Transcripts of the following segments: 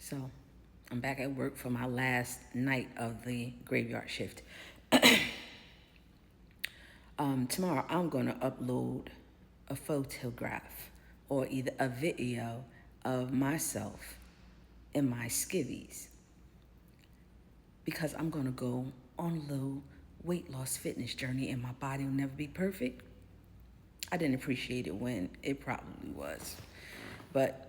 So I'm back at work for my last night of the graveyard shift. Tomorrow I'm going to upload a photograph or either a video of myself in my skivvies because I'm going to go on a little weight loss fitness journey and my body will never be perfect. I didn't appreciate it when it probably was. But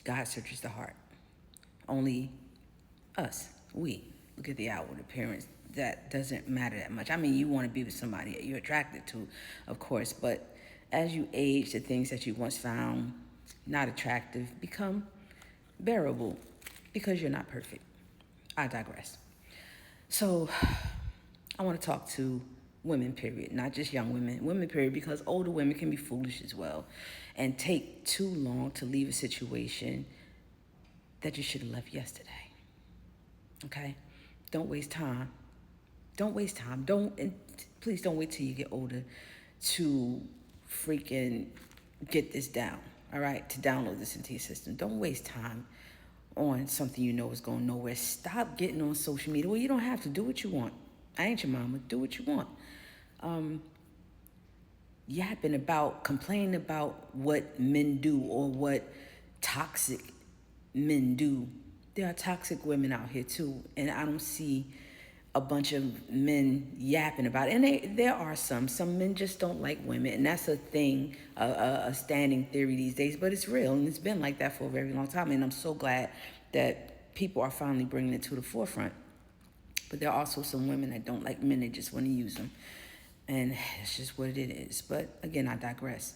God searches the heart. Only us, we, look at the outward appearance. That doesn't matter that much. I mean, you want to be with somebody that you're attracted to, of course, but as you age, the things that you once found not attractive become bearable because you're not perfect. I digress. So I want to talk to women, period, not just young women, period, because older women can be foolish as well and take too long to leave a situation that you should have left yesterday. Okay? Don't waste time. Don't waste time. Please don't wait till you get older to freaking get this down. All right? To download this into your system. Don't waste time on something you know is going nowhere. Stop getting on social media. Well, you don't have to. Do what you want. I ain't your mama. Do what you want. Yapping about, complaining about what men do or what toxic men do. There are toxic women out here too, and I don't see a bunch of men yapping about it. And there are some men just don't like women, and that's a thing, a standing theory these days, but it's real, and it's been like that for a very long time, and I'm so glad that people are finally bringing it to the forefront. But there are also some women that don't like men, they just want to use them, and it's just what it is. But again, I digress.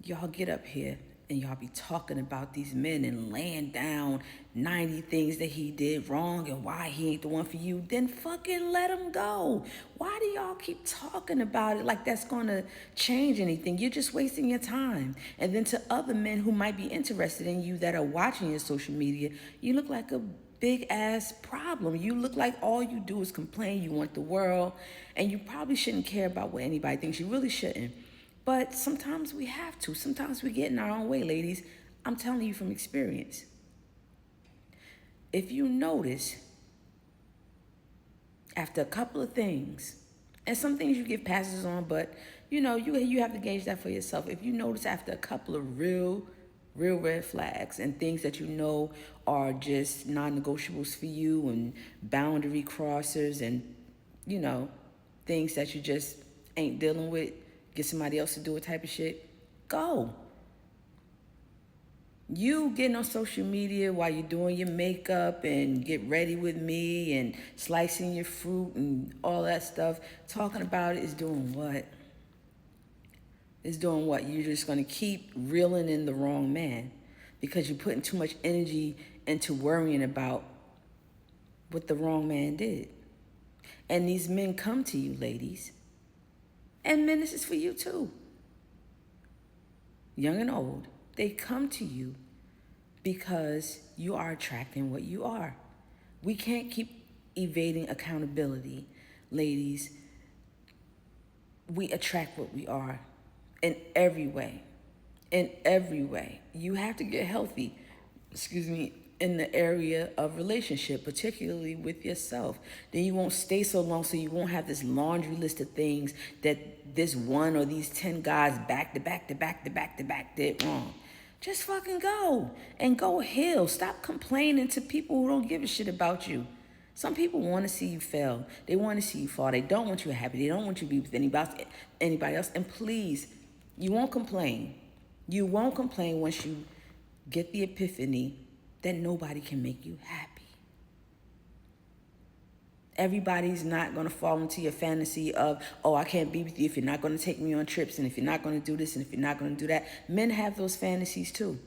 Y'all get up here and y'all be talking about these men and laying down 90 things that he did wrong and why he ain't the one for you, then fucking let him go. Why do y'all keep talking about it like that's gonna change anything? You're just wasting your time. And then to other men who might be interested in you that are watching your social media, you look like a big ass problem. You look like all you do is complain, you want the world, and you probably shouldn't care about what anybody thinks. You really shouldn't. But sometimes we have to. Sometimes we get in our own way, ladies. I'm telling you from experience. If you notice, after a couple of things, and some things you give passes on, but you have to gauge that for yourself. If you notice after a couple of real red flags and things that you know are just non-negotiables for you and boundary crossers and, things that you just ain't dealing with, get somebody else to do it type of shit, go. You getting on social media while you're doing your makeup and get ready with me and slicing your fruit and all that stuff, talking about it is doing what? Is doing what? You're just going to keep reeling in the wrong man because you're putting too much energy into worrying about what the wrong man did. And these men come to you, ladies. And men, this is for you too. Young and old, they come to you because you are attracting what you are. We can't keep evading accountability, ladies. We attract what we are in every way. In every way. You have to get healthy, in the area of relationship, particularly with yourself. Then you won't stay so long, so you won't have this laundry list of things that this one or these 10 guys back to back did wrong. Just fucking go and go heal. Stop complaining to people who don't give a shit about you. Some people want to see you fail. They want to see you fall. They don't want you happy. They don't want you to be with anybody else. And please, you won't complain. You won't complain once you get the epiphany that nobody can make you happy. Everybody's not going to fall into your fantasy of, oh, I can't be with you if you're not going to take me on trips and if you're not going to do this and if you're not going to do that. Men have those fantasies too.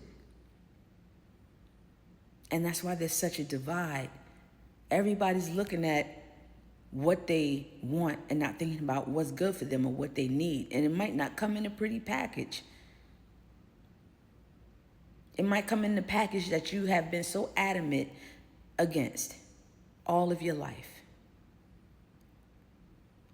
And that's why there's such a divide. Everybody's looking at what they want and not thinking about what's good for them or what they need. And it might not come in a pretty package. It might come in the package that you have been so adamant against all of your life.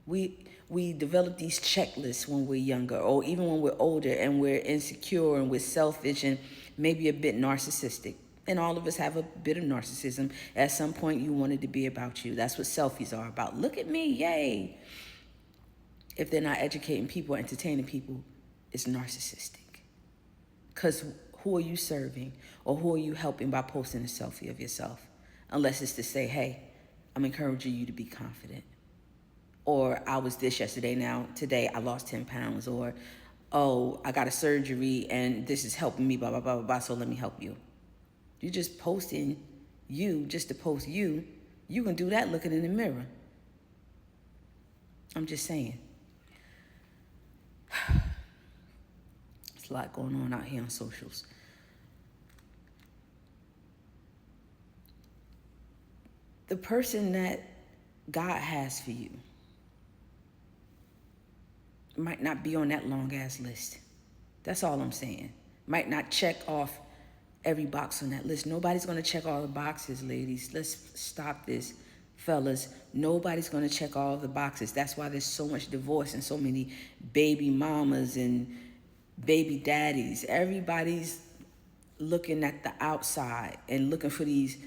We develop these checklists when we're younger or even when we're older and we're insecure and we're selfish and maybe a bit narcissistic. And all of us have a bit of narcissism. At some point, you want it to be about you. That's what selfies are about. Look at me, yay. If they're not educating people, entertaining people, it's narcissistic. Because who are you serving, or who are you helping by posting a selfie of yourself? Unless it's to say, hey, I'm encouraging you to be confident. Or I was this yesterday, now today I lost 10 pounds. Or, oh, I got a surgery and this is helping me, blah, blah, blah, blah, blah, so let me help you. You're just posting you just to post you. You can do that looking in the mirror. I'm just saying. There's a lot going on out here on socials. The person that God has for you might not be on that long ass list. That's all I'm saying. Might not check off every box on that list. Nobody's going to check all the boxes, ladies. Let's stop this, fellas. Nobody's going to check all the boxes. That's why there's so much divorce and so many baby mamas and baby daddies. Everybody's looking at the outside and looking for these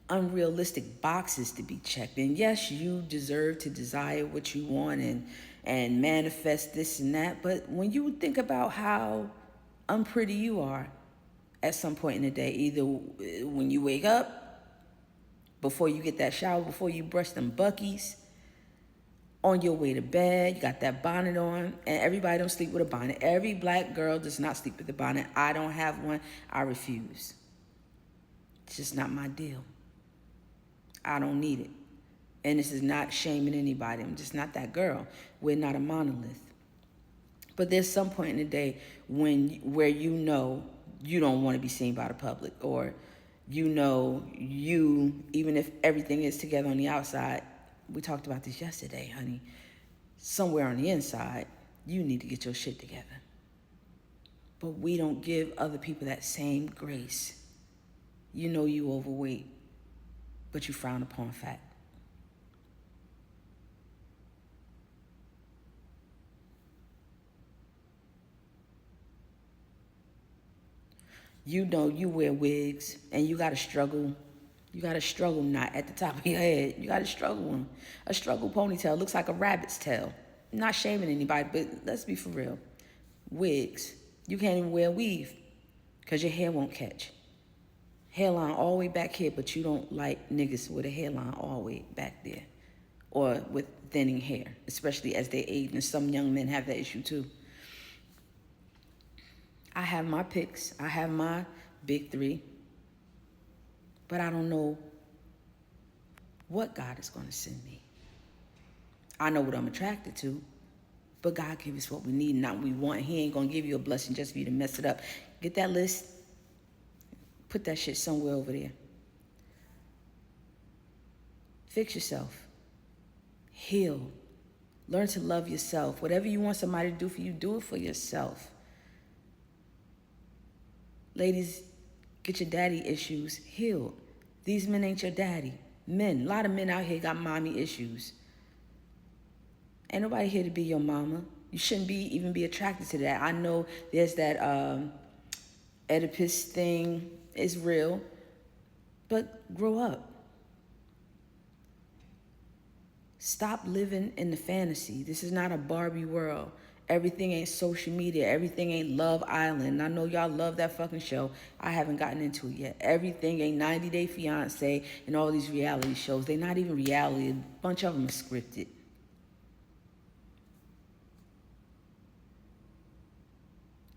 unrealistic boxes to be checked. And yes, you deserve to desire what you want and manifest this and that. But when you think about how unpretty you are at some point in the day, either when you wake up, before you get that shower, before you brush them buckies, on your way to bed, you got that bonnet on, and everybody don't sleep with a bonnet. Every black girl does not sleep with a bonnet. I don't have one. I refuse. It's just not my deal. I don't need it. And this is not shaming anybody. I'm just not that girl. We're not a monolith. But there's some point in the day where you know you don't want to be seen by the public, or you know you, even if everything is together on the outside, we talked about this yesterday, honey, somewhere on the inside, you need to get your shit together. But we don't give other people that same grace. You know you overweight, but you frown upon fat. You know you wear wigs and you got to struggle. You got a struggle knot at the top of your head. You got a struggle one. A struggle ponytail looks like a rabbit's tail. I'm not shaming anybody, but let's be for real. Wigs. You can't even wear a weave because your hair won't catch. Hairline all the way back here, but you don't like niggas with a hairline all the way back there, or with thinning hair, especially as they age. And some young men have that issue too. I have my picks. I have my big three. But I don't know what God is going to send me. I know what I'm attracted to, but God gives us what we need, not what we want. He ain't going to give you a blessing just for you to mess it up. Get that list. Put that shit somewhere over there. Fix yourself. Heal. Learn to love yourself. Whatever you want somebody to do for you, do it for yourself. Ladies, get your daddy issues healed. These men ain't your daddy. Men, a lot of men out here got mommy issues. Ain't nobody here to be your mama. You shouldn't even be attracted to that. I know there's that Oedipus thing. It's real. But grow up. Stop living in the fantasy. This is not a Barbie world. Everything ain't social media. Everything ain't Love Island. I know y'all love that fucking show. I haven't gotten into it yet. Everything ain't 90 Day Fiance and all these reality shows. They're not even reality. A bunch of them are scripted.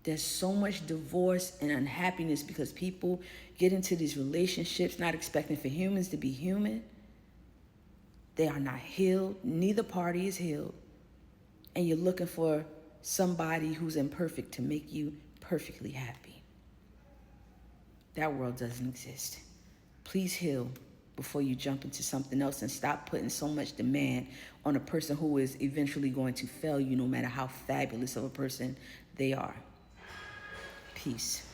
There's so much divorce and unhappiness because people get into these relationships not expecting for humans to be human. They are not healed. Neither party is healed. And you're looking for somebody who's imperfect to make you perfectly happy. That world doesn't exist. Please heal before you jump into something else, and stop putting so much demand on a person who is eventually going to fail you no matter how fabulous of a person they are. Peace.